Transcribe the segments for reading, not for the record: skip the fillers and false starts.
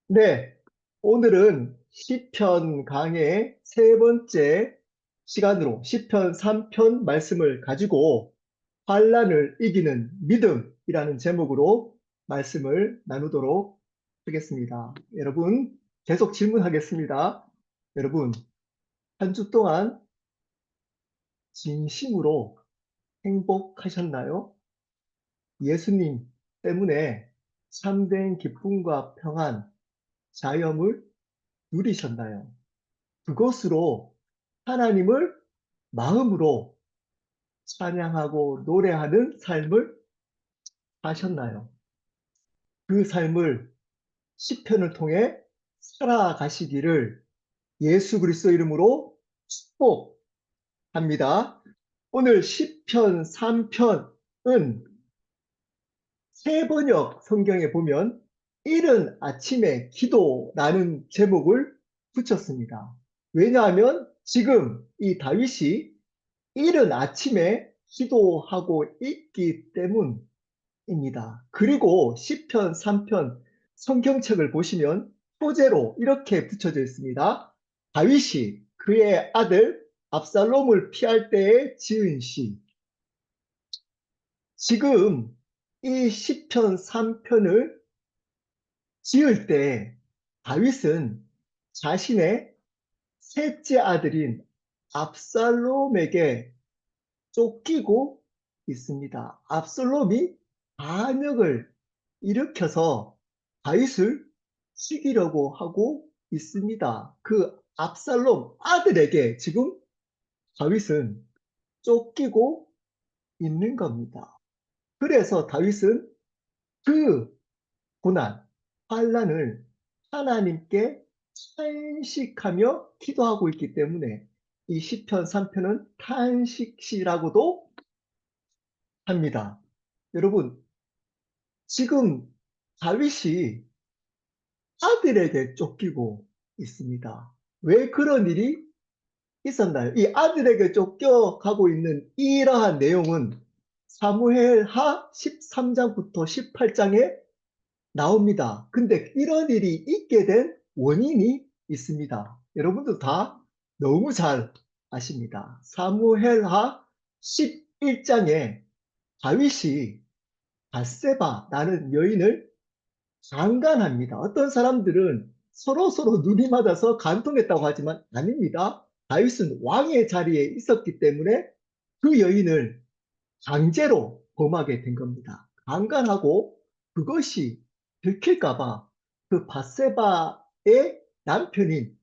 네, 오늘은 시편 강의 세 번째 시간으로 시편 3편 말씀을 가지고 환란을 이기는 믿음이라는 제목으로 말씀을 나누도록 하겠습니다. 여러분, 계속 질문하겠습니다. 여러분, 한 주 동안 진심으로 행복하셨나요? 예수님 때문에 참된 기쁨과 평안, 자유함을 누리셨나요? 그것으로 하나님을 마음으로 찬양하고 노래하는 삶을 사셨나요? 그 삶을 시편을 통해 살아가시기를 예수 그리스도 이름으로 축복합니다. 오늘 시편 3편은 세 번역 성경에 보면 이른 아침에 기도라는 제목을 붙였습니다. 왜냐하면 지금 이 다윗이 이른 아침에 기도하고 있기 때문입니다. 그리고 시편 3편 성경책을 보시면 소제로 이렇게 붙여져 있습니다. 다윗이 그의 아들 압살롬을 피할 때에 지은 시. 지금 이 시편 3편을 지을 때 다윗은 자신의 셋째 아들인 압살롬에게 쫓기고 있습니다. 압살롬이 반역을 일으켜서 다윗을 죽이려고 하고 있습니다. 그 압살롬 아들에게 지금 다윗은 쫓기고 있는 겁니다. 그래서 다윗은 그 고난, 환란을 하나님께 탄식하며 기도하고 있기 때문에 이 시편 3편은 탄식시라고도 합니다. 여러분, 지금 다윗이 아들에게 쫓기고 있습니다. 왜 그런 일이 있었나요? 이 아들에게 쫓겨가고 있는 이러한 내용은 사무엘하 13장부터 18장에 나옵니다. 근데 이런 일이 있게 된 원인이 있습니다. 여러분도 다 너무 잘 아십니다. 사무엘하 11장에 다윗이 바세바라는 여인을 강간합니다. 어떤 사람들은 서로 눈이 맞아서 간통했다고 하지만 아닙니다. 다윗은 왕의 자리에 있었기 때문에 그 여인을 강제로 범하게 된 겁니다. 강간하고 그것이 들킬까봐 그 바세바의 남편인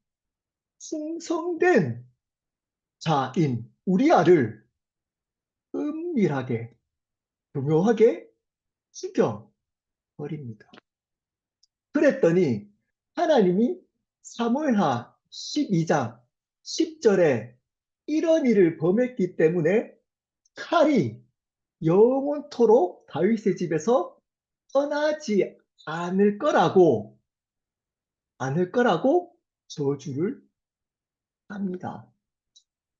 충성된 자인 우리아를 은밀하게 교묘하게 죽여버립니다. 그랬더니 하나님이 사무엘하 12장 10절에 이런 일을 범했기 때문에 칼이 영원토록 다윗의 집에서 떠나지 않을 거라고 저주를 합니다.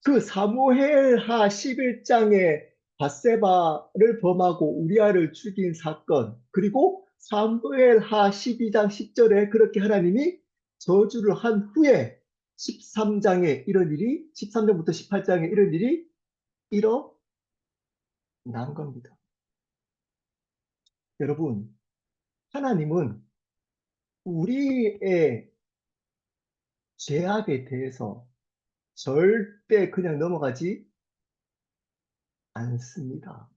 그 사무엘하 11장에 바세바를 범하고 우리아를 죽인 사건, 그리고 사무엘하 12장 10절에 그렇게 하나님이 저주를 한 후에 13장에 이런 일이, 13장부터 18장에 이런 일이 일어난 겁니다. 여러분, 하나님은 우리의 죄악에 대해서 절대 그냥 넘어가지 않습니다.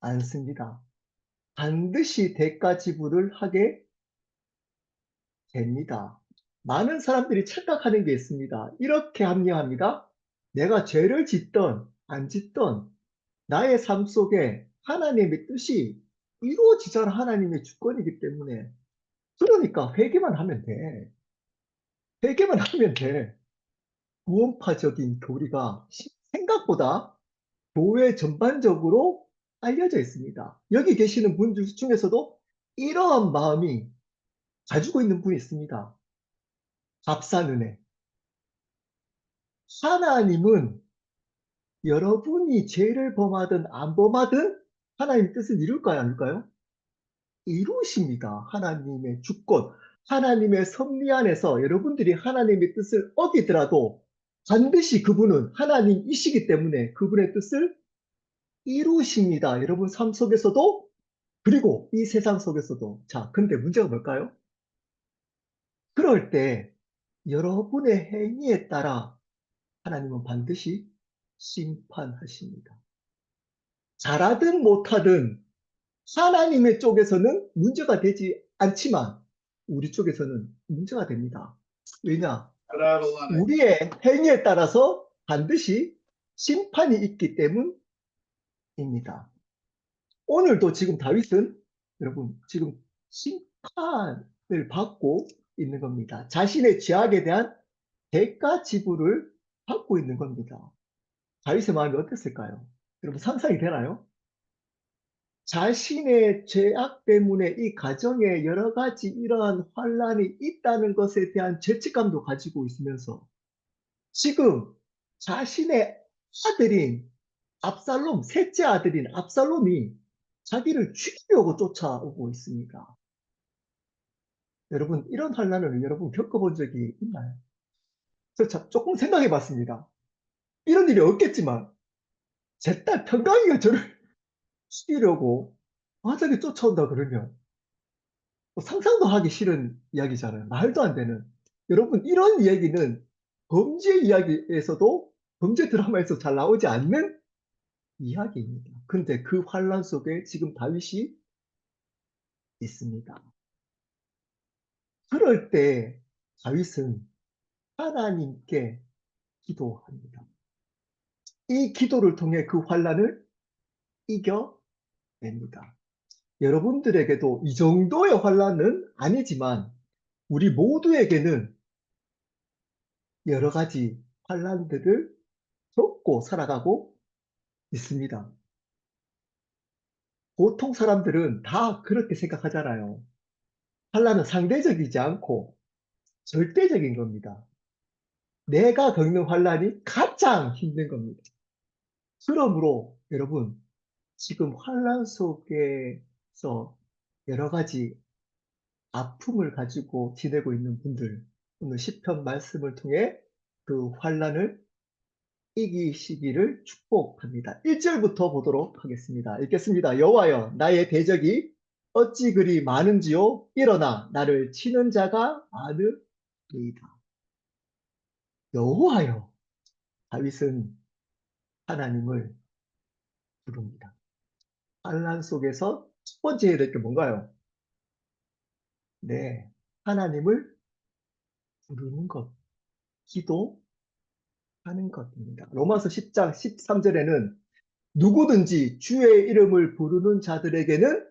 않습니다. 반드시 대가 지불을 하게 됩니다. 많은 사람들이 착각하는 게 있습니다. 이렇게 합리화합니다. 내가 죄를 짓던 안 짓던 나의 삶 속에 하나님의 뜻이 이루어지잖아. 하나님의 주권이기 때문에. 그러니까 회개만 하면 돼. 회개만 하면 돼. 구원파적인 교리가 생각보다 교회 전반적으로 알려져 있습니다. 여기 계시는 분들 중에서도 이러한 마음이 가지고 있는 분이 있습니다. 값싼 은혜. 하나님은 여러분이 죄를 범하든 안 범하든 하나님 뜻을 이룰까요? 안 이룰까요? 이루십니다. 하나님의 주권, 하나님의 섭리 안에서 여러분들이 하나님의 뜻을 어기더라도 반드시 그분은 하나님이시기 때문에 그분의 뜻을 이루십니다. 여러분 삶 속에서도 그리고 이 세상 속에서도. 자, 근데 문제가 뭘까요? 그럴 때 여러분의 행위에 따라 하나님은 반드시 심판하십니다. 잘하든 못하든 하나님의 쪽에서는 문제가 되지 않지만 우리 쪽에서는 문제가 됩니다. 왜냐? 우리의 행위에 따라서 반드시 심판이 있기 때문입니다. 오늘도 지금 다윗은 여러분 지금 심판을 받고 있는 겁니다. 자신의 죄악에 대한 대가 지불을 받고 있는 겁니다. 다윗의 마음이 어땠을까요? 여러분 상상이 되나요? 자신의 죄악 때문에 이 가정에 여러 가지 이러한 환란이 있다는 것에 대한 죄책감도 가지고 있으면서 지금 자신의 아들인 압살롬, 셋째 아들인 압살롬이 자기를 죽이려고 쫓아오고 있습니다. 여러분 이런 환란을 여러분 겪어본 적이 있나요? 저 조금 생각해 봤습니다. 이런 일이 없겠지만 제 딸 평강이가 저를 죽이려고 완전히 쫓아온다 그러면 상상도 하기 싫은 이야기잖아요. 말도 안 되는. 여러분 이런 이야기는 범죄 이야기에서도 범죄 드라마에서 잘 나오지 않는 이야기입니다. 근데 그 환란 속에 지금 다윗이 있습니다. 그럴 때 다윗은 하나님께 기도합니다. 이 기도를 통해 그 환란을 이겨냅니다. 여러분들에게도 이 정도의 환란은 아니지만 우리 모두에게는 여러 가지 환란들을 겪고 살아가고 있습니다. 보통 사람들은 다 그렇게 생각하잖아요. 환란은 상대적이지 않고 절대적인 겁니다. 내가 겪는 환란이 가장 힘든 겁니다. 그러므로 여러분 지금 환란 속에서 여러 가지 아픔을 가지고 지내고 있는 분들 오늘 시편 말씀을 통해 그 환란을 이기시기를 축복합니다. 1절부터 보도록 하겠습니다. 읽겠습니다. 여호와여 나의 대적이 어찌 그리 많은지요 일어나 나를 치는 자가 많으리이다. 여호와여 다윗은 하나님을 부릅니다. 환난 속에서 첫 번째 해야 될 게 뭔가요? 네, 하나님을 부르는 것, 기도하는 것입니다. 로마서 10장 13절에는 누구든지 주의 이름을 부르는 자들에게는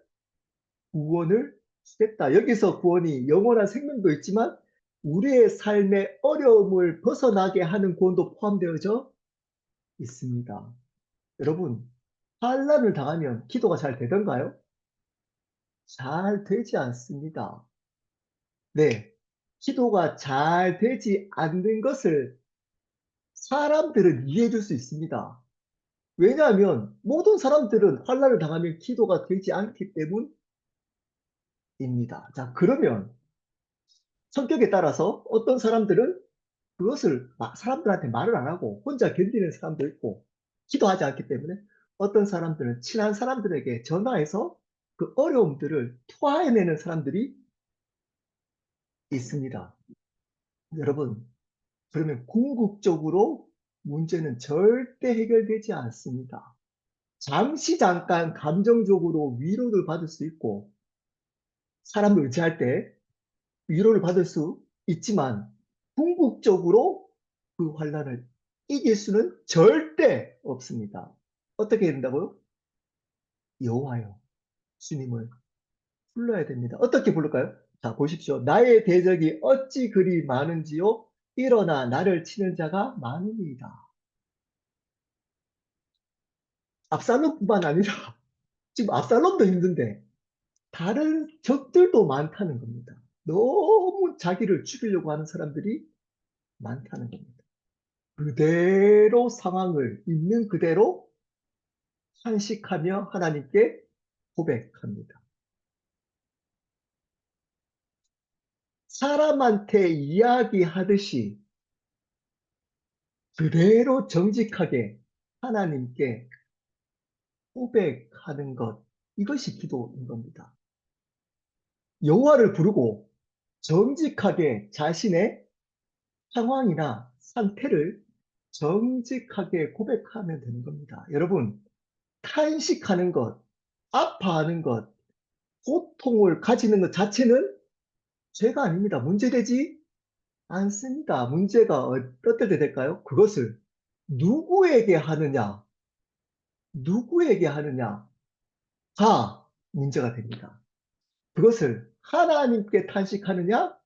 구원을 주겠다. 여기서 구원이 영원한 생명도 있지만 우리의 삶의 어려움을 벗어나게 하는 구원도 포함되어져 있습니다. 여러분, 환난을 당하면 기도가 잘 되던가요? 잘 되지 않습니다. 네, 기도가 잘 되지 않는 것을 사람들은 이해해 줄 수 있습니다. 왜냐하면 모든 사람들은 환난을 당하면 기도가 되지 않기 때문입니다. 자, 그러면 성격에 따라서 어떤 사람들은 그것을 사람들한테 말을 안 하고 혼자 견디는 사람도 있고 기도하지 않기 때문에 어떤 사람들은 친한 사람들에게 전화해서 그 어려움들을 토해내는 사람들이 있습니다. 여러분, 그러면 궁극적으로 문제는 절대 해결되지 않습니다. 잠깐 감정적으로 위로를 받을 수 있고 사람을 의지할 때 위로를 받을 수 있지만 궁극적으로 그 환란을 이길 수는 절대 없습니다. 어떻게 해야 된다고요? 여호와여 주님을 불러야 됩니다. 어떻게 부를까요? 자 보십시오. 나의 대적이 어찌 그리 많은지요 일어나 나를 치는 자가 많으니이다. 압살롬뿐만 아니라 지금 압살롬도 힘든데 다른 적들도 많다는 겁니다. 너무 자기를 죽이려고 하는 사람들이 많다는 겁니다. 그대로 상황을 있는 그대로 탄식하며 하나님께 고백합니다. 사람한테 이야기하듯이 그대로 정직하게 하나님께 고백하는 것, 이것이 기도인 겁니다. 여호와를 부르고 정직하게 자신의 상황이나 상태를 정직하게 고백하면 되는 겁니다. 여러분, 탄식하는 것, 아파하는 것, 고통을 가지는 것 자체는 죄가 아닙니다. 문제되지 않습니다. 문제가 어떨 때 될까요? 그것을 누구에게 하느냐, 누구에게 하느냐가 문제가 됩니다. 그것을 하나님께 탄식하느냐,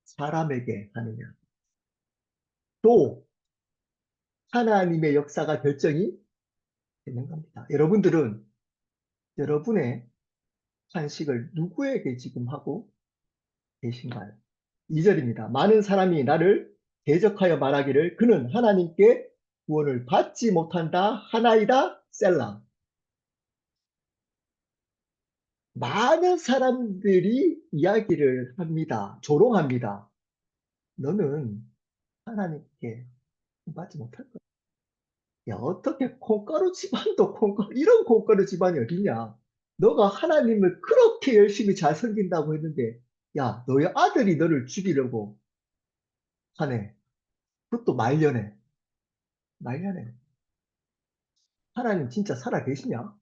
사람에게 하느냐. 또 하나님의 역사가 결정이 되는 겁니다. 여러분들은 여러분의 탄식을 누구에게 지금 하고 계신가요? 2절입니다. 많은 사람이 나를 대적하여 말하기를 그는 하나님께 구원을 받지 못한다 하나이다 셀라. 많은 사람들이 이야기를 합니다. 조롱합니다. 너는 하나님께 받지 못할 거야. 야, 어떻게 콩가루 집안도 콩가루, 이런 콩가루 집안이 어딨냐? 너가 하나님을 그렇게 열심히 잘 섬긴다고 했는데, 야, 너의 아들이 너를 죽이려고 하네. 그것도 말려내. 말려내. 하나님 진짜 살아 계시냐?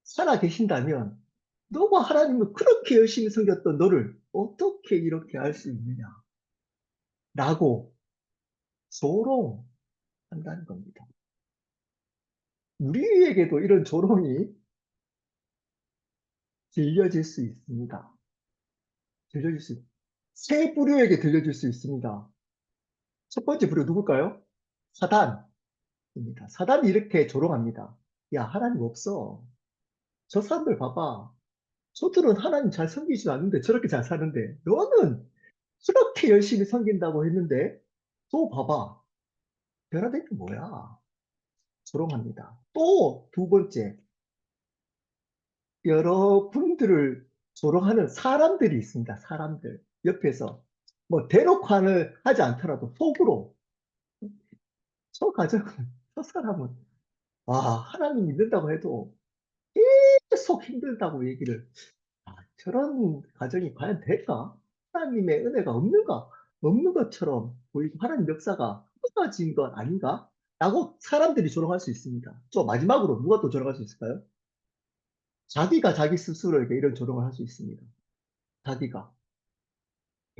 살아 계신다면, 너가 하나님을 그렇게 열심히 섬겼던 너를 어떻게 이렇게 할 수 있느냐? 라고 조롱한다는 겁니다. 우리에게도 이런 조롱이 들려질 수 있습니다. 들려질 수, 세 부류에게 들려질 수 있습니다. 첫 번째 부류 누굴까요? 사단입니다. 사단이 이렇게 조롱합니다. 야, 하나님 없어. 저 사람들 봐봐. 저들은 하나님 잘 섬기지도 않는데 저렇게 잘 사는데 너는 그렇게 열심히 섬긴다고 했는데 또 봐봐. 변화된 게 뭐야? 조롱합니다. 또 두 번째, 여러분들을 조롱하는 사람들이 있습니다. 사람들. 옆에서. 뭐 대놓고 하지 않더라도 속으로. 저 가정은, 저 사람은, 와, 하나님 믿는다고 해도 계속 힘들다고 얘기를, 아, 저런 가정이 과연 될까? 하나님의 은혜가 없는가? 없는 것처럼 보이고 하나님 역사가 끊어진 것 아닌가? 라고 사람들이 조롱할 수 있습니다. 또 마지막으로 누가 또 조롱할 수 있을까요? 자기가 자기 스스로에게 이런 조롱을 할 수 있습니다. 자기가.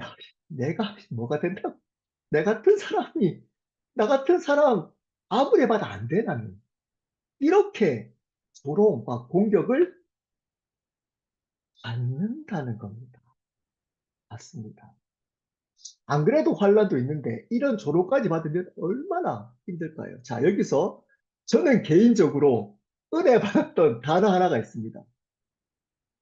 야, 내가 뭐가 된다고? 내 같은 사람이, 나 같은 사람 아무리 해봐도 안 돼, 나는. 이렇게 조롱과 공격을 받는다는 겁니다. 맞습니다. 안 그래도 환란도 있는데 이런 조롱까지 받으면 얼마나 힘들까요? 자, 여기서 저는 개인적으로 은혜 받았던 단어 하나가 있습니다.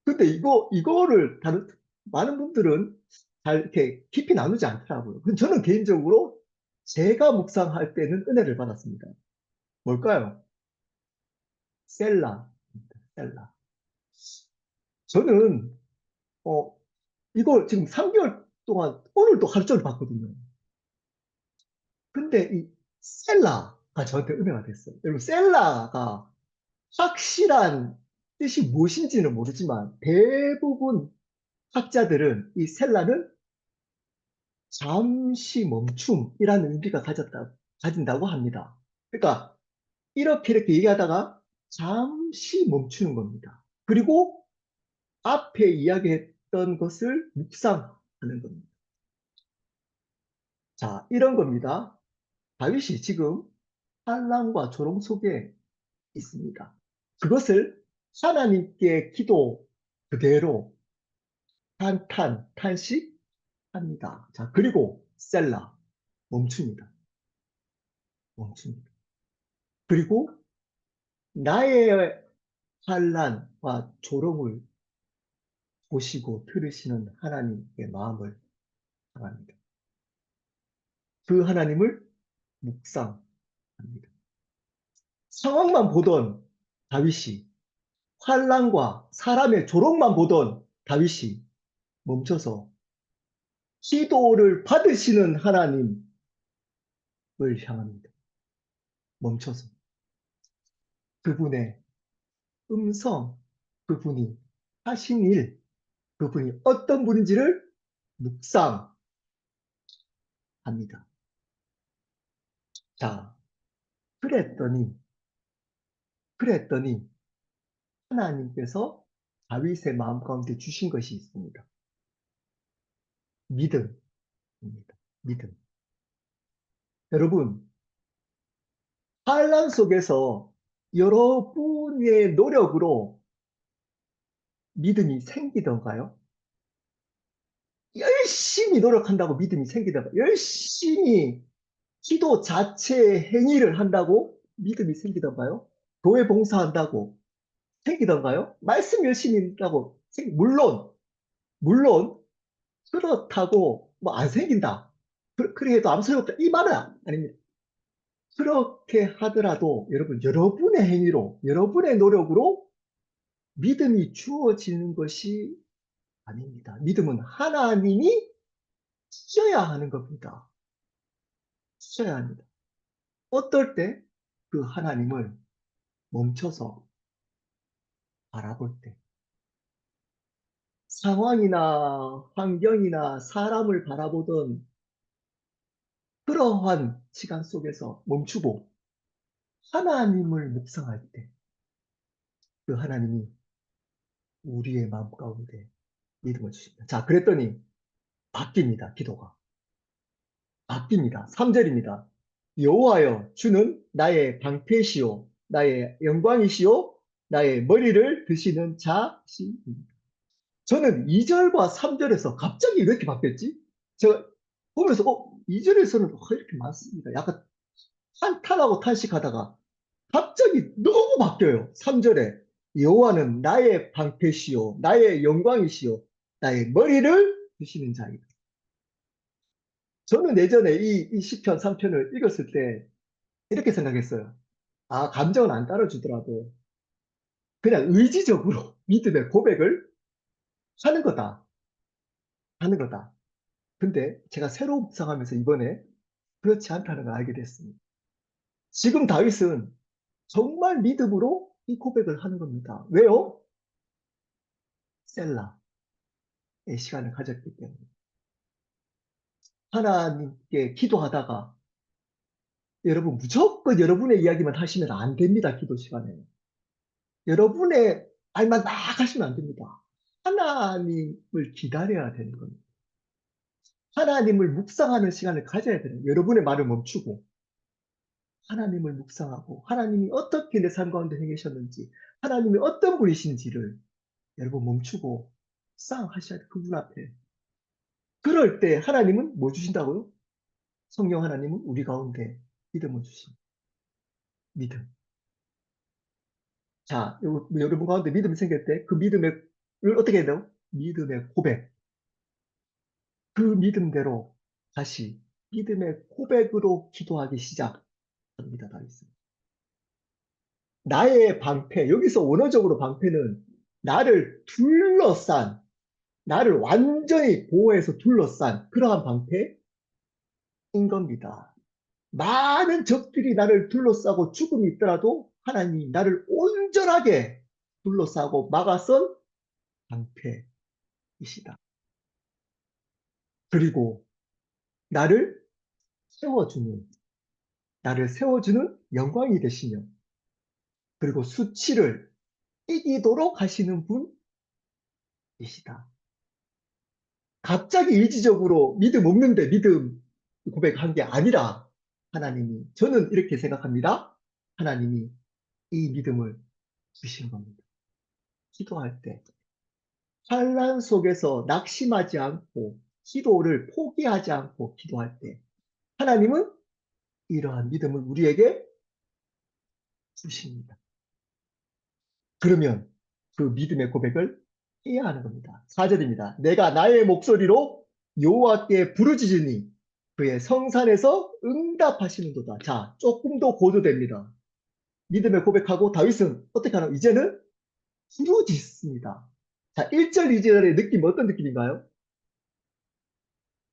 근데 이거를 다른, 많은 분들은 잘 이렇게 깊이 나누지 않더라고요. 근데 저는 개인적으로 제가 묵상할 때는 은혜를 받았습니다. 뭘까요? 셀라. 셀라. 저는, 어, 이거 지금 3개월 동안 오늘도 하루 종일 봤거든요. 근데 이 셀라가 저한테 은혜가 됐어요. 여러분, 셀라가 확실한 뜻이 무엇인지는 모르지만 대부분 학자들은 이 셀라는 잠시 멈춤이라는 의미가 가진다고 합니다. 그러니까 이렇게 얘기하다가 잠시 멈추는 겁니다. 그리고 앞에 이야기했던 것을 묵상하는 겁니다. 자, 이런 겁니다. 다윗이 지금 환난과 조롱 속에 있습니다. 그것을 하나님께 기도 그대로 한탄, 탄식합니다. 자, 그리고 셀라, 멈춥니다. 멈춥니다. 그리고 나의 환난과 조롱을 보시고 들으시는 하나님의 마음을 향합니다. 그 하나님을 묵상합니다. 상황만 보던 다윗이, 환난과 사람의 조롱만 보던 다윗이 멈춰서 기도를 받으시는 하나님을 향합니다. 멈춰서 그분의 음성, 그분이 하신 일, 그분이 어떤 분인지를 묵상합니다. 자, 그랬더니 하나님께서 다윗의 마음 가운데 주신 것이 있습니다. 믿음입니다. 믿음. 여러분, 환란 속에서 여러분의 노력으로 믿음이 생기던가요? 열심히 노력한다고 믿음이 생기던가? 열심히 기도 자체의 행위를 한다고 믿음이 생기던가요? 교회 봉사한다고 생기던가요? 말씀 열심히 한다고 물론 그렇다고 뭐 안 생긴다. 그래 해도 아무 소용없다. 이 말은 아닙니다. 그렇게 하더라도 여러분, 여러분의 행위로, 여러분의 노력으로 믿음이 주어지는 것이 아닙니다. 믿음은 하나님이 주셔야 하는 겁니다. 주셔야 합니다. 어떨 때 그 하나님을 멈춰서 바라볼 때, 상황이나 환경이나 사람을 바라보던 그러한 시간 속에서 멈추고 하나님을 묵상할 때, 그 하나님이 우리의 마음 가운데 믿음을 주십니다. 자, 그랬더니 바뀝니다. 기도가. 바뀝니다. 3절입니다. 여호와여, 주는 나의 방패시요 나의 영광이시요 나의 머리를 드시는 자시입니다. 저는 2절과 3절에서 갑자기 왜 이렇게 바뀌었지? 제가 보면서 2절에서는 이렇게 많습니다. 약간 한탄하고 탄식하다가 갑자기 너무 바뀌어요. 3절에 여호와는 나의 방패시요 나의 영광이시요 나의 머리를 드시는 자이다. 저는 예전에 이 시편 3편을 읽었을 때 이렇게 생각했어요. 아, 감정은 안 따라주더라도 그냥 의지적으로 믿음의 고백을 하는 거다. 하는 거다. 근데 제가 새로 묵상하면서 이번에 그렇지 않다는 걸 알게 됐습니다. 지금 다윗은 정말 믿음으로 이 고백을 하는 겁니다. 왜요? 셀라의 시간을 가졌기 때문에. 하나님께 기도하다가 여러분, 무조건 여러분의 이야기만 하시면 안 됩니다. 기도 시간에. 여러분의 말만 막 하시면 안 됩니다. 하나님을 기다려야 되는 겁니다. 하나님을 묵상하는 시간을 가져야 되는 거예요. 여러분의 말을 멈추고 하나님을 묵상하고 하나님이 어떻게 내 삶 가운데 행하셨는지, 하나님이 어떤 분이신지를 여러분 멈추고 묵상하셔야 돼요. 그분 앞에. 그럴 때 하나님은 뭐 주신다고요? 성령 하나님은 우리 가운데 믿음을 주십니다. 믿음. 자, 여러분 가운데 믿음이 생길 때 그 믿음을 어떻게 해야 돼요? 믿음의 고백. 그 믿음대로 다시 믿음의 고백으로 기도하기 시작합니다. 다윗은. 나의 방패, 여기서 원어적으로 방패는 나를 둘러싼, 나를 완전히 보호해서 둘러싼 그러한 방패인 겁니다. 많은 적들이 나를 둘러싸고 죽음이 있더라도 하나님이 나를 온전하게 둘러싸고 막아선 방패이시다. 그리고 나를 세워주는, 나를 세워주는 영광이 되시며, 그리고 수치를 이기도록 하시는 분이시다. 갑자기 의지적으로 믿음 없는데 믿음 고백한 게 아니라 하나님이, 저는 이렇게 생각합니다. 하나님이 이 믿음을 주신 겁니다. 기도할 때 환난 속에서 낙심하지 않고 기도를 포기하지 않고 기도할 때 하나님은 이러한 믿음을 우리에게 주십니다. 그러면 그 믿음의 고백을 해야 하는 겁니다. 4절입니다. 내가 나의 목소리로 여호와께 부르짖으니 그의 성산에서 응답하시는도다. 자, 조금 더 고조됩니다. 믿음의 고백하고 다윗은 어떻게 하나? 이제는 부르짖습니다. 자, 1절, 2절의 느낌 어떤 느낌인가요?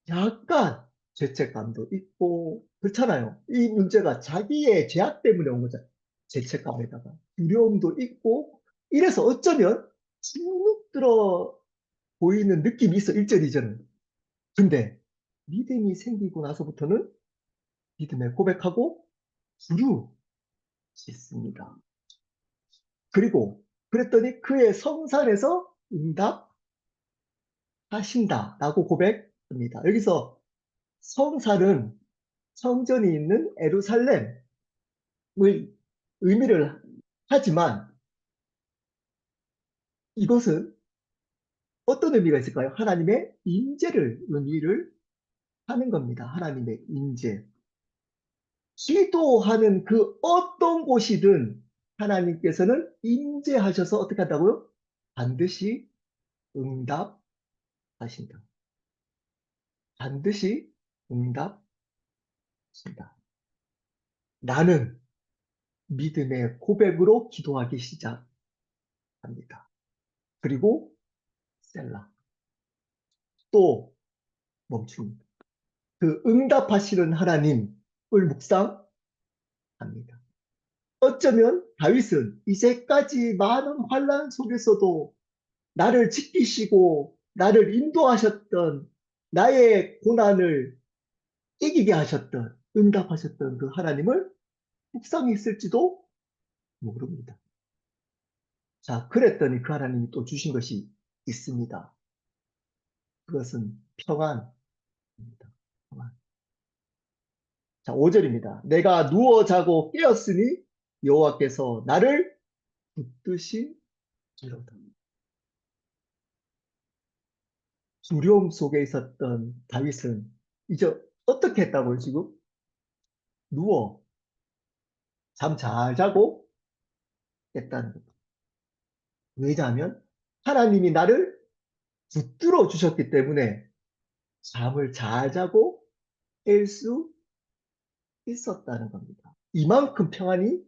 약간 죄책감도 있고 그렇잖아요. 이 문제가 자기의 죄악 때문에 온 거잖아요. 죄책감에다가 두려움도 있고 이래서 어쩌면 쭉 들어 보이는 느낌이 있어 1절, 2절은. 근데 믿음이 생기고 나서부터는 믿음의 고백하고 부르짖습니다. 그리고 그랬더니 그의 성산에서 응답하신다라고 고백합니다. 여기서 성산은 성전이 있는 예루살렘을 의미를 하지만 이것은 어떤 의미가 있을까요? 하나님의 임재를 의미를 하는 겁니다. 하나님의 임재. 기도하는 그 어떤 곳이든 하나님께서는 임재하셔서 어떻게 한다고요? 반드시 응답하신다. 반드시 응답하신다. 나는 믿음의 고백으로 기도하기 시작합니다. 그리고 셀라. 또 멈춥니다. 그 응답하시는 하나님을 묵상합니다. 어쩌면 다윗은 이제까지 많은 환란 속에서도 나를 지키시고 나를 인도하셨던 나의 고난을 이기게 하셨던 응답하셨던 그 하나님을 묵상했을지도 모릅니다. 자, 그랬더니 그 하나님이 또 주신 것이 있습니다. 그것은 평안입니다. 평안. 자, 5절입니다. 내가 누워 자고 깨었으니 여호와께서 나를 붙드시리로다. 두려움 속에 있었던 다윗은 이제 어떻게 했다고요, 지금? 누워 잠 잘 자고 깼다는 겁니다. 왜냐하면 하나님이 나를 붙들어 주셨기 때문에 잠을 잘 자고 깰 수 있었다는 겁니다. 이만큼 평안이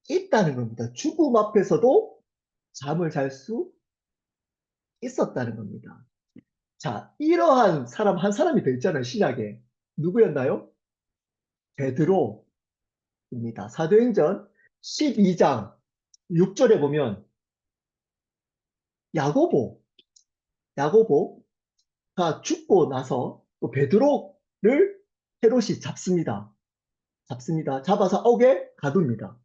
있다는 겁니다. 죽음 앞에서도 잠을 잘 수 있었다는 겁니다. 자, 이러한 사람 한 사람이 더 있잖아요, 신약에. 누구였나요? 베드로입니다. 사도행전 12장 6절에 보면 야고보, 야고보가 죽고 나서 또 베드로를 헤롯이 잡습니다. 잡아서 옥에 가둡니다.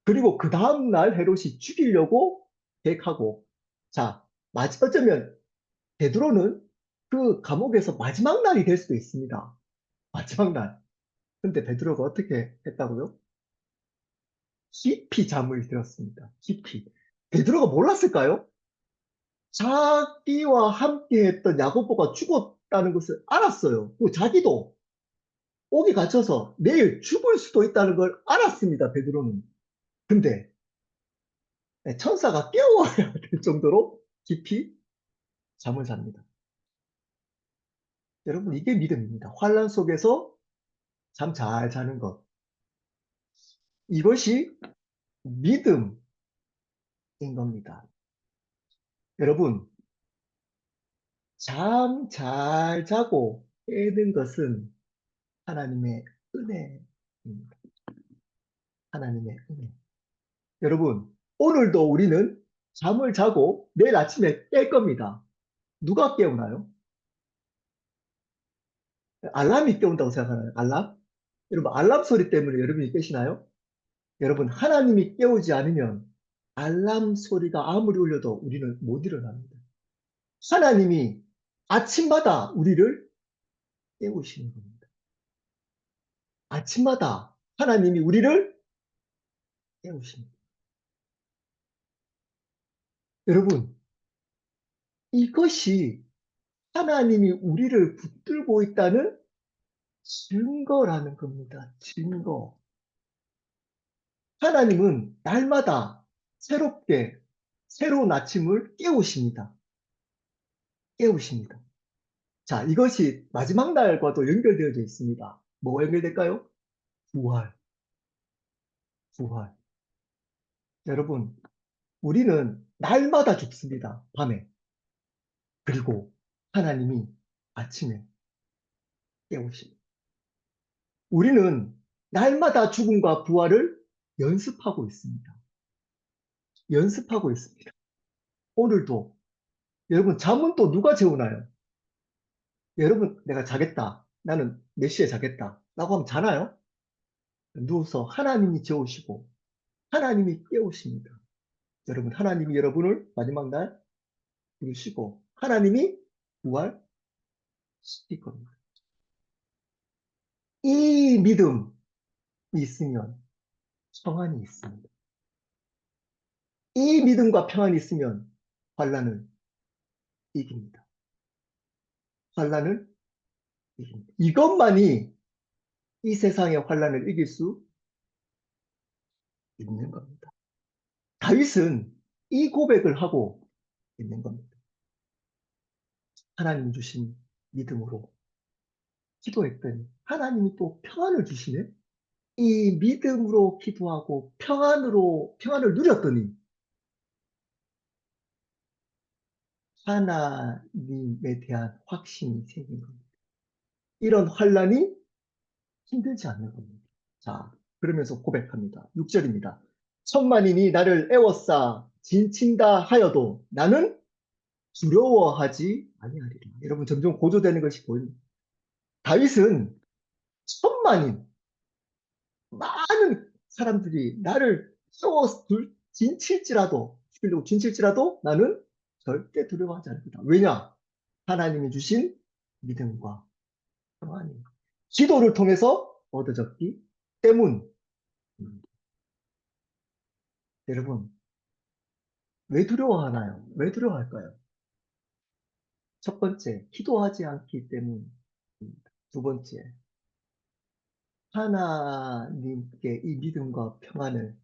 그리고 그 다음날 헤롯이 죽이려고 계획하고, 자, 어쩌면 베드로는 그 감옥에서 마지막 날이 될 수도 있습니다. 마지막 날. 근데 베드로가 어떻게 했다고요? 깊이 잠을 들었습니다. 깊이. 베드로가 몰랐을까요? 자기와 함께 했던 야고보가 죽었다는 것을 알았어요. 또 자기도 옥에 갇혀서 내일 죽을 수도 있다는 걸 알았습니다. 베드로는. 근데 천사가 깨워야 될 정도로 깊이 잠을 잡니다. 여러분, 이게 믿음입니다. 환란 속에서 잠 잘 자는 것. 이것이 믿음인 겁니다. 여러분, 잠 잘 자고 깨는 것은 하나님의 은혜입니다. 하나님의 은혜. 여러분, 오늘도 우리는 잠을 자고 내일 아침에 깰 겁니다. 누가 깨우나요? 알람이 깨운다고 생각하나요? 알람? 여러분, 알람 소리 때문에 여러분이 깨시나요? 여러분, 하나님이 깨우지 않으면 알람 소리가 아무리 울려도 우리는 못 일어납니다. 하나님이 아침마다 우리를 깨우시는 겁니다. 아침마다 하나님이 우리를 깨우십니다. 여러분, 이것이 하나님이 우리를 붙들고 있다는 증거라는 겁니다. 증거. 하나님은 날마다 새롭게 새로운 아침을 깨우십니다. 깨우십니다. 자, 이것이 마지막 날과도 연결되어져 있습니다. 뭐가 연결될까요? 부활. 부활. 여러분, 우리는 날마다 죽습니다. 밤에. 그리고 하나님이 아침에 깨우십니다. 우리는 날마다 죽음과 부활을 연습하고 있습니다. 연습하고 있습니다. 오늘도 여러분 잠은 또 누가 재우나요? 여러분 내가 자겠다. 나는 몇 시에 자겠다. 라고 하면 자나요? 누워서 하나님이 재우시고 하나님이 깨우십니다. 여러분 하나님이 여러분을 마지막 날 부르시고 하나님이 부활시킬 겁니다. 이 믿음이 있으면 평안이 있습니다. 이 믿음과 평안이 있으면 환난을 이깁니다. 환난을 이깁니다. 이것만이 이 세상의 환난을 이길 수 있는 겁니다. 다윗은 이 고백을 하고 있는 겁니다. 하나님 주신 믿음으로 기도했더니 하나님이 또 평안을 주시네. 이 믿음으로 기도하고 평안을 누렸더니 하나님에 대한 확신이 생긴 겁니다. 이런 환란이 힘들지 않는 겁니다. 자, 그러면서 고백합니다. 6절입니다. 천만인이 나를 애워싸 진친다 하여도 나는 두려워하지 아니하리라. 여러분 점점 고조되는 것이 보입니다. 다윗은 천만인 많은 사람들이 나를 진칠지라도 죽이려고 진칠지라도 나는 절대 두려워하지 않는다. 왜냐? 하나님이 주신 믿음과 평안이 기도를 통해서 얻어졌기 때문. 여러분 왜 두려워하나요? 왜 두려워할까요? 첫 번째, 기도하지 않기 때문입니다. 두 번째, 하나님께 이 믿음과 평안을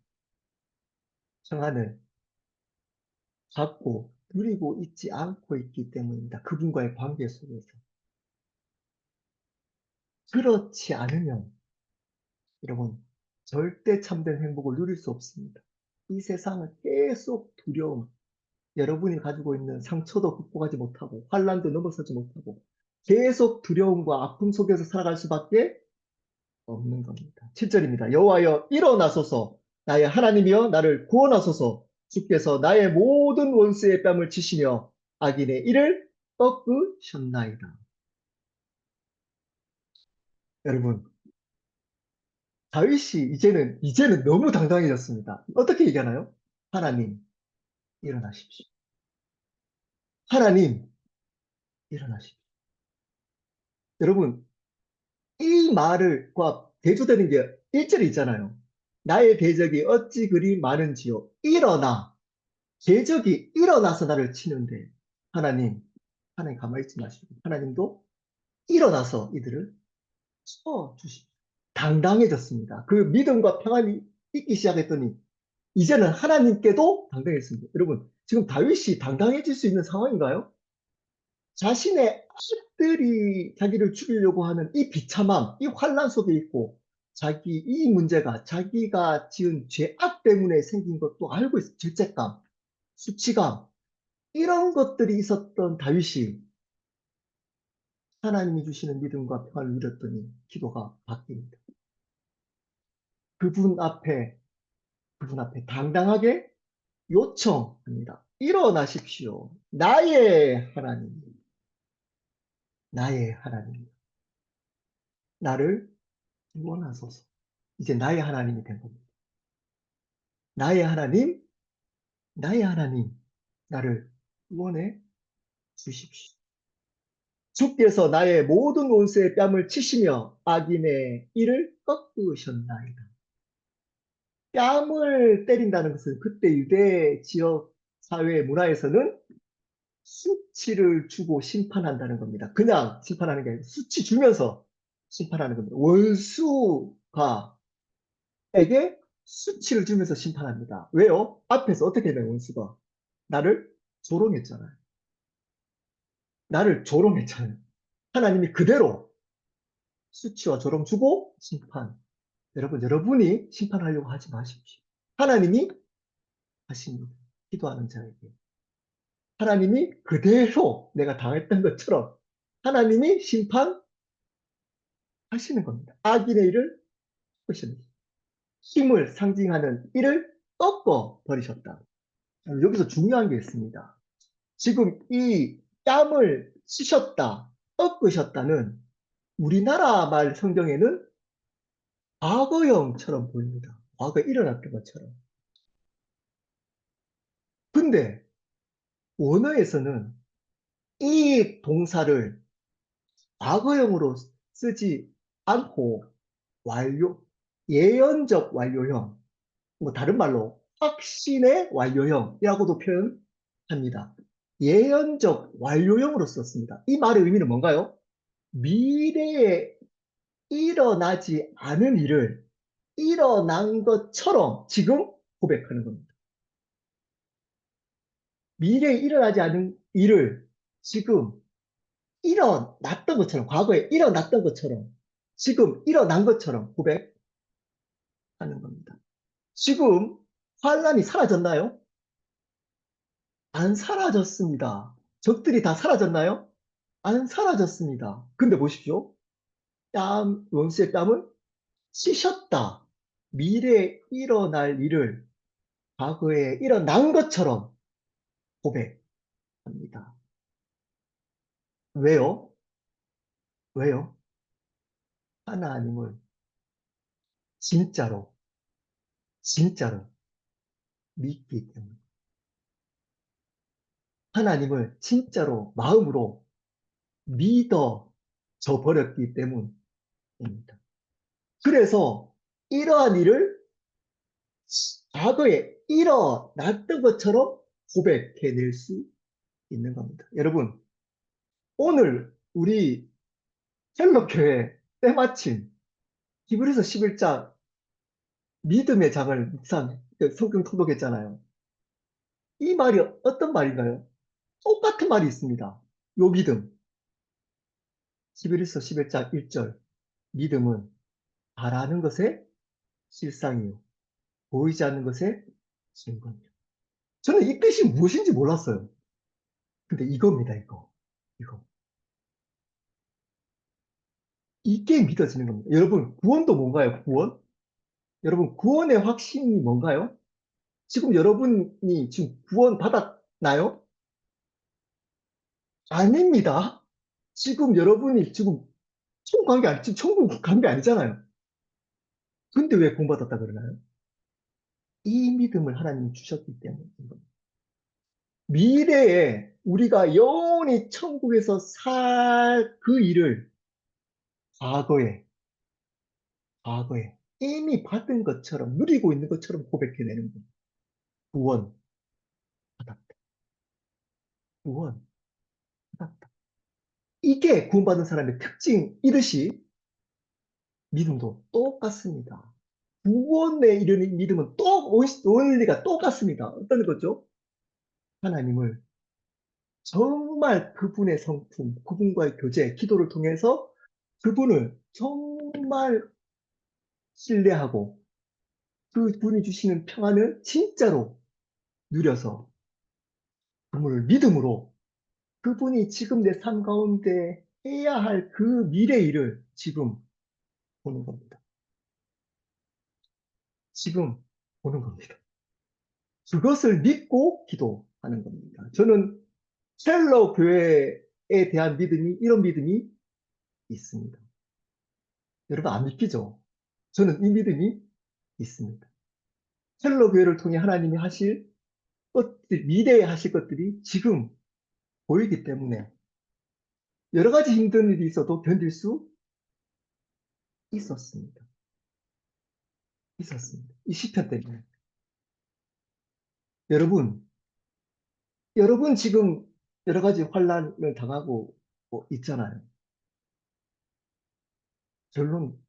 갖고 누리고 있지 않고 있기 때문입니다. 그분과의 관계 속에서. 그렇지 않으면 여러분 절대 참된 행복을 누릴 수 없습니다. 이 세상은 계속 두려움, 여러분이 가지고 있는 상처도 극복하지 못하고 환란도 넘어서지 못하고 계속 두려움과 아픔 속에서 살아갈 수밖에 없는 겁니다. 7절입니다. 여호와여 일어나소서 나의 하나님이여 나를 구원하소서 주께서 나의 모든 원수의 뺨을 치시며 악인의 이를 꺾으셨나이다. 여러분 다윗이 이제는 너무 당당해졌습니다. 어떻게 얘기하나요? 하나님 일어나십시오. 하나님 일어나십시오. 여러분 이 말과 대조되는 게 1절이 있잖아요. 나의 대적이 어찌 그리 많은지요. 일어나. 대적이 일어나서 나를 치는데 하나님 가만히 있지 마시고 하나님도 일어나서 이들을 쳐주십시오. 당당해졌습니다. 그 믿음과 평안이 있기 시작했더니 이제는 하나님께도 당당했습니다. 여러분 지금 다윗이 당당해질 수 있는 상황인가요? 자신의 아들이 자기를 죽이려고 하는 이 비참함, 이 환란 속에 있고 이 문제가 자기가 지은 죄악 때문에 생긴 것도 알고 있어. 죄책감, 수치감 이런 것들이 있었던 다윗이 하나님이 주시는 믿음과 평안을 누렸더니 기도가 바뀝니다. 그분 앞에 당당하게 요청합니다. 일어나십시오. 나의 하나님, 나를 구원하소서. 이제 나의 하나님이 된 겁니다. 나의 하나님, 나를 구원해 주십시오. 주께서 나의 모든 원수의 뺨을 치시며 악인의 이를 꺾으셨나이다. 뺨을 때린다는 것은 그때 유대 지역 사회 문화에서는 수치를 주고 심판한다는 겁니다. 그냥 심판하는 게 아니라 수치 주면서 심판하는 겁니다. 원수가 에게 수치를 주면서 심판합니다. 왜요? 앞에서 어떻게 되나요, 원수가? 나를 조롱했잖아요. 나를 조롱했잖아요. 하나님이 그대로 수치와 조롱 주고 심판. 여러분이 심판하려고 하지 마십시오. 하나님이 하십니다. 기도하는 자에게. 하나님이 그대로 내가 당했던 것처럼 하나님이 심판하시는 겁니다. 악인의 일을 꺾으시는 거죠. 힘을 상징하는 일을 꺾어 버리셨다. 여기서 중요한 게 있습니다. 지금 이 뺨을 쑤셨다, 꺾으셨다는 우리나라 말 성경에는 과거형처럼 보입니다. 과거에 일어났던 것처럼. 근데 원어에서는 이 동사를 과거형으로 쓰지 않고 완료, 예언적 완료형, 뭐 다른 말로 확신의 완료형이라고도 표현합니다. 예언적 완료형으로 썼습니다. 이 말의 의미는 뭔가요? 미래에 일어나지 않은 일을 일어난 것처럼 지금 고백하는 겁니다. 미래에 일어나지 않은 일을 지금 일어났던 것처럼, 과거에 일어났던 것처럼, 지금 일어난 것처럼 고백하는 겁니다. 지금 환란이 사라졌나요? 안 사라졌습니다. 적들이 다 사라졌나요? 안 사라졌습니다. 근데 보십시오. 원수의 뺨을 씻었다. 미래에 일어날 일을 과거에 일어난 것처럼 고백합니다. 왜요? 왜요? 하나님을 진짜로, 진짜로 믿기 때문에. 하나님을 진짜로 마음으로 믿어져 버렸기 때문입니다. 그래서 이러한 일을 과거에 일어났던 것처럼 고백해낼 수 있는 겁니다. 여러분, 오늘 우리 헬로교회 때마침 히브리서 11장 믿음의 장을 성경 통독했잖아요. 이 말이 어떤 말인가요? 똑같은 말이 있습니다. 요 믿음. 히브리서 11장 1절. 믿음은 바라는 것의 실상이요. 보이지 않는 것의 증거입니다. 저는 이 뜻이 무엇인지 몰랐어요. 근데 이겁니다, 이거. 이거. 이게 믿어지는 겁니다. 여러분, 구원도 뭔가요? 구원? 여러분, 구원의 확신이 뭔가요? 지금 여러분이 지금 구원 받았나요? 아닙니다. 지금 여러분이 지금 천국 간 게 아니, 지금 천국 간 게 아니잖아요. 근데 왜 구원받았다 그러나요? 이 믿음을 하나님이 주셨기 때문인 겁니다. 미래에 우리가 영원히 천국에서 살 그 일을 과거에, 과거에 이미 받은 것처럼 누리고 있는 것처럼 고백해내는 겁니다. 구원 받았다. 구원 받았다. 이게 구원받은 사람의 특징이듯이 믿음도 똑같습니다. 구원에 이르는 믿음은 또 원리가 똑같습니다. 어떤 거죠? 하나님을 정말 그분의 성품, 그분과의 교제, 기도를 통해서 그분을 정말 신뢰하고 그분이 주시는 평안을 진짜로 누려서 그분을 믿음으로 그분이 지금 내 삶 가운데 해야 할 그 미래 일을 지금 보는 겁니다. 지금 보는 겁니다. 그것을 믿고 기도하는 겁니다. 저는 첼로 교회에 대한 믿음이 이런 믿음이 있습니다. 여러분 안 믿기죠? 저는 이 믿음이 있습니다. 첼로 교회를 통해 하나님이 하실 것들, 미래에 하실 것들이 지금 보이기 때문에 여러 가지 힘든 일이 있어도 견딜 수 있었습니다. 있었습니다. 이 시편 때문에. 여러분, 여러분 지금 여러 가지 환란을 당하고 있잖아요. 결론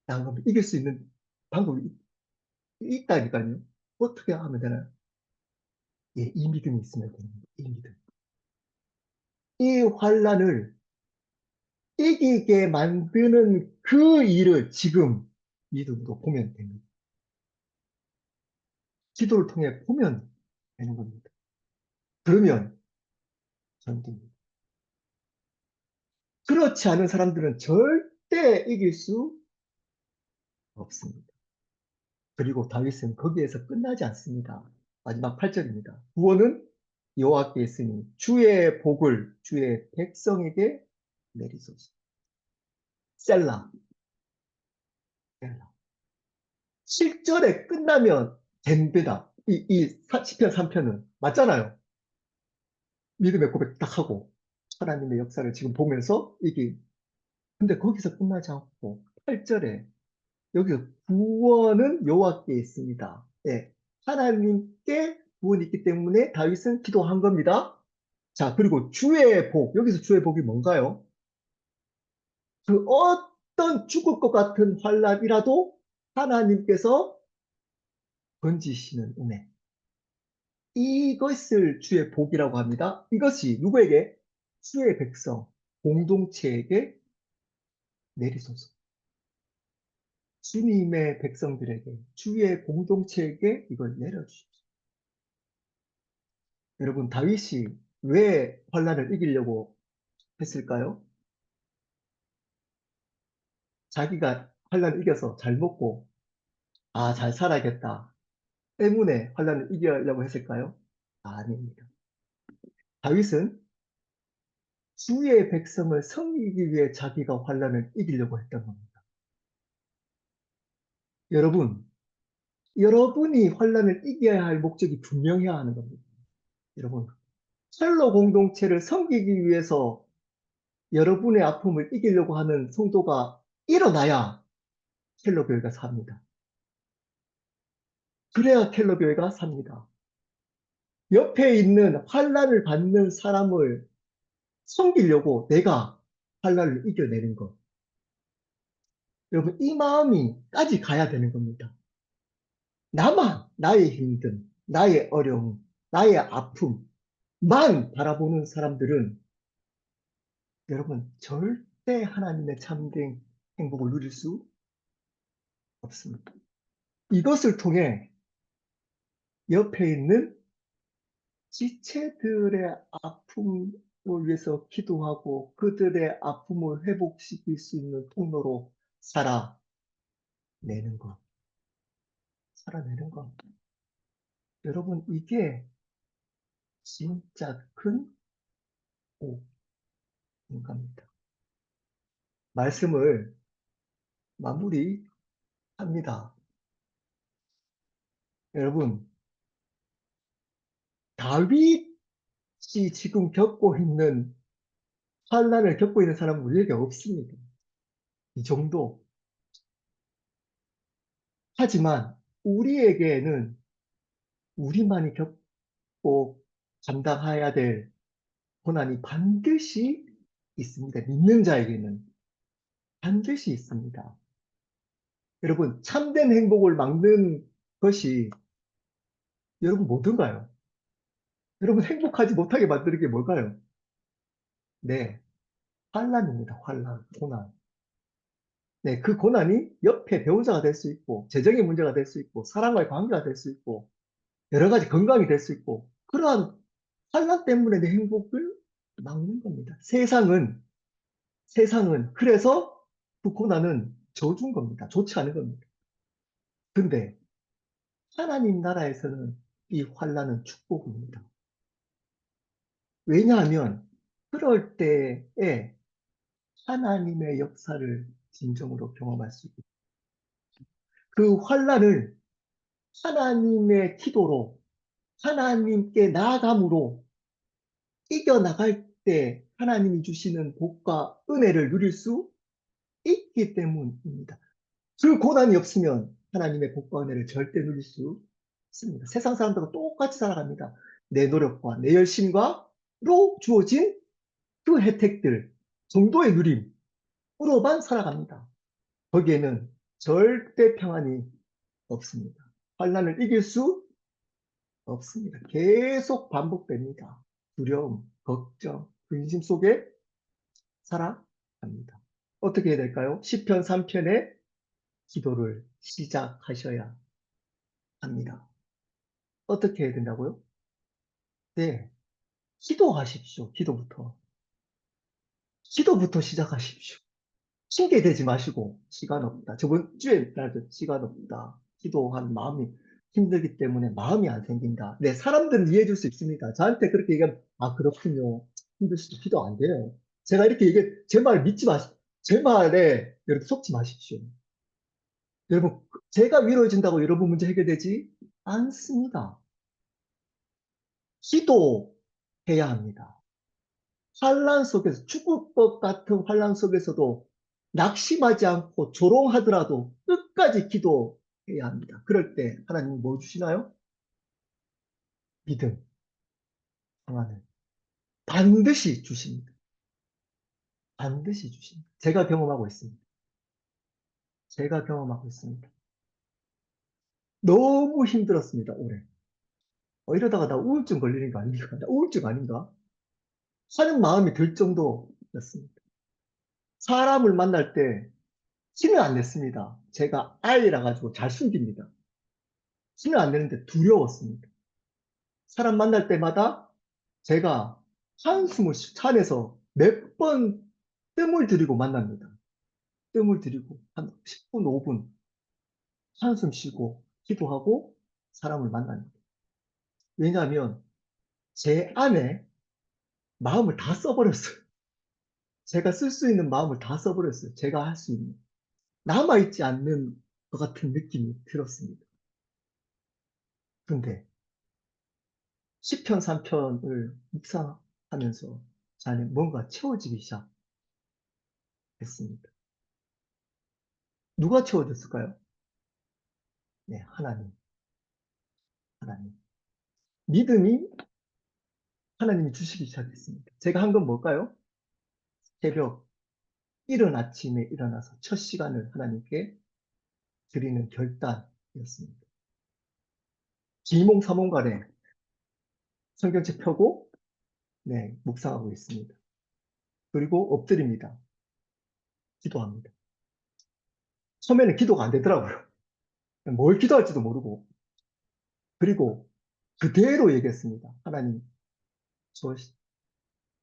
당하면 이길 수 있는 방법이 있다니까요. 어떻게 하면 되나요? 예, 이 믿음이 있으면 됩니다. 이 믿음. 이 환란을 이기게 만드는 그 일을 지금 믿음으로 보면 됩니다. 기도를 통해 보면 되는 겁니다. 그러면 견딥니다. 그렇지 않은 사람들은 절대 이길 수 없습니다. 그리고 다윗은 거기에서 끝나지 않습니다. 마지막 8절입니다. 구원은 여호와께 있으니 주의 복을 주의 백성에게 내리소서. 셀라, 셀라. 7절에 끝나면 됩니다. 시편 3편은 맞잖아요. 믿음의 고백 딱 하고 하나님의 역사를 지금 보면서 이게 근데 거기서 끝나지 않고 8절에 여기서 구원은 여호와께 있습니다. 예, 하나님께 구원이 있기 때문에 다윗은 기도한 겁니다. 자, 그리고 주의 복, 여기서 주의 복이 뭔가요? 그 어떤 죽을 것 같은 환란이라도 하나님께서 건지시는 은혜. 이것을 주의 복이라고 합니다. 이것이 누구에게? 주의 백성, 공동체에게 내리소서. 주님의 백성들에게, 주의 공동체에게 이걸 내려주십시오. 여러분, 다윗이 왜 환란을 이기려고 했을까요? 자기가 환란을 이겨서 잘 먹고, 아, 잘 살아야겠다. 때문에 환란을 이기려고 했을까요? 아닙니다. 다윗은 주의 백성을 섬기기 위해 자기가 환란을 이기려고 했던 겁니다. 여러분, 여러분이 환란을 이겨야 할 목적이 분명해야 하는 겁니다. 여러분, 첼로 공동체를 섬기기 위해서 여러분의 아픔을 이기려고 하는 성도가 일어나야 첼로 교회가 삽니다. 그래야 첼로 교회가 삽니다. 옆에 있는 환란을 받는 사람을 섬기려고 내가 환란을 이겨내는 것. 여러분, 이 마음이까지 가야 되는 겁니다. 나만 나의 힘듦, 나의 어려움, 나의 아픔만 바라보는 사람들은 여러분 절대 하나님의 참된 행복을 누릴 수 없습니다. 이것을 통해 옆에 있는 지체들의 아픔을 위해서 기도하고 그들의 아픔을 회복시킬 수 있는 통로로 살아내는 것. 살아내는 것. 여러분, 이게 진짜 큰 복인 겁니다. 말씀을 마무리합니다. 여러분, 다윗이 지금 겪고 있는 환란을 겪고 있는 사람은 우리에게 없습니다. 이 정도. 하지만 우리에게는 우리만이 겪고 감당해야 될 고난이 반드시 있습니다. 믿는 자에게는 반드시 있습니다. 여러분, 참된 행복을 막는 것이 여러분 뭐든가요? 여러분 행복하지 못하게 만드는 게 뭘까요? 네, 환란입니다. 환란, 고난. 네, 그 고난이 옆에 배우자가 될 수 있고, 재정의 문제가 될 수 있고, 사람과의 관계가 될 수 있고, 여러 가지 건강이 될 수 있고, 그러한 환란 때문에 내 행복을 막는 겁니다. 세상은, 그래서 그 고난은 저주인 겁니다. 좋지 않은 겁니다. 근데 하나님 나라에서는 이 환란은 축복입니다. 왜냐하면 그럴 때에 하나님의 역사를 진정으로 경험할 수 있고, 그 환란을 하나님의 기도로 하나님께 나아감으로 이겨나갈 때 하나님이 주시는 복과 은혜를 누릴 수 있기 때문입니다. 그 고난이 없으면 하나님의 복과 은혜를 절대 누릴 수 없습니다. 세상 사람들과 똑같이 살아갑니다. 내 노력과 내 열심과로 주어진 그 혜택들 정도의 누림으로만 살아갑니다. 거기에는 절대 평안이 없습니다. 환난을 이길 수 없습니다. 계속 반복됩니다. 두려움, 걱정, 근심 속에 살아갑니다. 어떻게 해야 될까요? 시편 3편의 기도를 시작하셔야 합니다. 어떻게 해야 된다고요? 네, 기도하십시오. 기도부터. 기도부터 시작하십시오. 핑계대지 마시고 시간 없다. 저번 주에 나도 시간 없다. 기도한 마음이 힘들기 때문에 마음이 안 생긴다. 네, 사람들은 이해해 줄 수 있습니다. 저한테 그렇게 얘기하면 아 그렇군요. 힘드시죠. 기도 안 돼요. 제가 이렇게 얘기해 제 말 믿지 마시 제 말에 여러분 속지 마십시오. 여러분 제가 위로해 준다고 여러분 문제 해결되지 않습니다. 기도해야 합니다. 환란 속에서 죽을 것 같은 환란 속에서도 낙심하지 않고 조롱하더라도 끝까지 기도해야 합니다. 그럴 때 하나님 뭐 주시나요? 믿음, 평안을 반드시 주십니다. 반드시 주십니다. 제가 경험하고 있습니다. 제가 경험하고 있습니다. 너무 힘들었습니다, 올해. 이러다가 나 우울증 걸리는 거 아닌가? 나 우울증 아닌가? 하는 마음이 들 정도였습니다. 사람을 만날 때 티는 안 냈습니다. 제가 아이라 가지고 잘 숨깁니다. 티는 안 내는데 두려웠습니다. 사람 만날 때마다 제가 한숨을 차 안에서 몇 번 뜸을 들이고 만납니다. 뜸을 들이고 한 10분, 5분 한숨 쉬고 기도하고 사람을 만납니다. 왜냐하면 제 안에 마음을 다 써버렸어요. 제가 쓸 수 있는 마음을 다 써버렸어요. 제가 할 수 있는. 남아있지 않는 것 같은 느낌이 들었습니다. 근데 시편 3편을 묵상하면서 제 안에 뭔가 채워지기 시작했습니다. 누가 채워줬을까요? 네, 하나님. 하나님. 믿음이 하나님이 주시기 시작했습니다. 제가 한 건 뭘까요? 새벽 이른 아침에 일어나서 첫 시간을 하나님께 드리는 결단이었습니다. 기몽사몽간에 성경책 펴고 네, 묵상하고 있습니다. 그리고 엎드립니다. 기도합니다. 처음에는 기도가 안 되더라고요. 뭘 기도할지도 모르고. 그리고 그대로 얘기했습니다. 하나님, 저,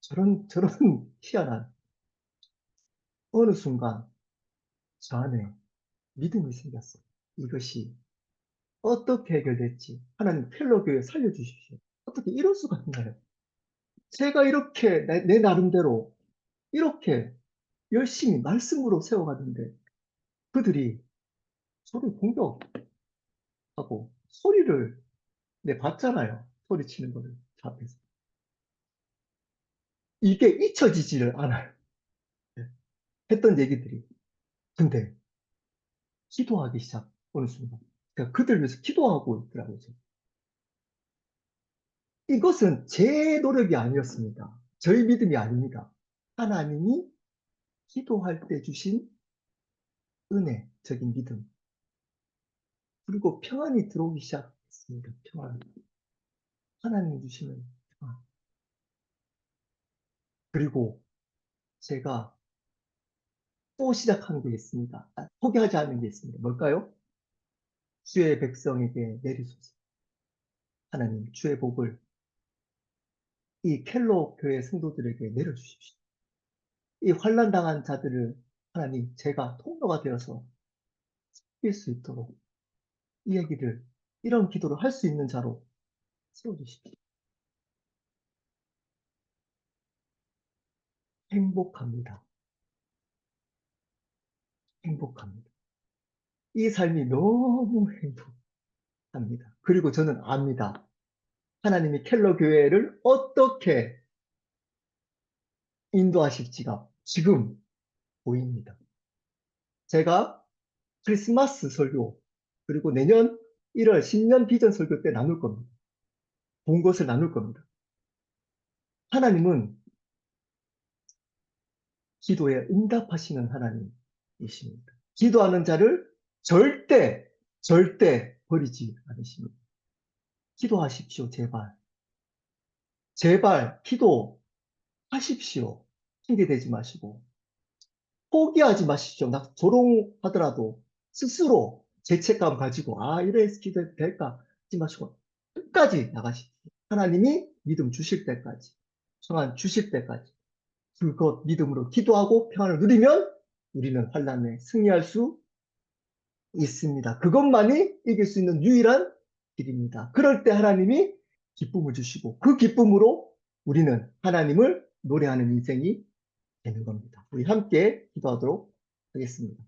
저런 희한한 어느 순간 저 안에 믿음이 생겼어요. 이것이 어떻게 해결될지 하나님 펠로교회 살려주십시오. 어떻게 이럴 수가 있나요? 제가 이렇게 내 나름대로 이렇게 열심히 말씀으로 세워가는데 그들이 저를 공격하고 소리를 봤잖아요. 소리치는 거를 저 앞에서. 이게 잊혀지지를 않아요. 네. 했던 얘기들이. 근데 기도하기 시작 어느 순간 제가 그들 위해서 기도하고 있더라고요. 이것은 제 노력이 아니었습니다. 저희 믿음이 아닙니다. 하나님이 기도할 때 주신 은혜적인 믿음. 그리고 평안이 들어오기 시작했습니다. 평안. 하나님이 주시는 평안. 그리고 제가 또 시작하는 게 있습니다. 포기하지 않는 게 있습니다. 뭘까요? 주의 백성에게 내리소서. 하나님, 주의 복을 이 켈로 교회 성도들에게 내려주십시오. 이 환난당한 자들을 하나님, 제가 통로가 되어서 이길 수 있도록 이 얘기를, 이런 기도를 할 수 있는 자로 세워주십시오. 행복합니다. 행복합니다. 이 삶이 너무 행복합니다. 그리고 저는 압니다. 하나님이 켈러 교회를 어떻게 인도하실지가 지금 보입니다. 제가 크리스마스 설교, 그리고 내년 1월 신년 비전 설교 때 나눌 겁니다. 본 것을 나눌 겁니다. 하나님은 기도에 응답하시는 하나님이십니다. 기도하는 자를 절대 버리지 않으십니다. 기도하십시오, 제발. 제발 기도하십시오. 핑계대지 마시고. 포기하지 마십시오. 나 조롱하더라도 스스로 죄책감 가지고 이래서 기도해도 될까 하지 마시고 끝까지 나가십시오. 하나님이 믿음 주실 때까지, 평안 주실 때까지 그것 믿음으로 기도하고 평안을 누리면 우리는 환난에 승리할 수 있습니다. 그것만이 이길 수 있는 유일한 길입니다. 그럴 때 하나님이 기쁨을 주시고 그 기쁨으로 우리는 하나님을 노래하는 인생이 되는 겁니다. 우리 함께 기도하도록 하겠습니다.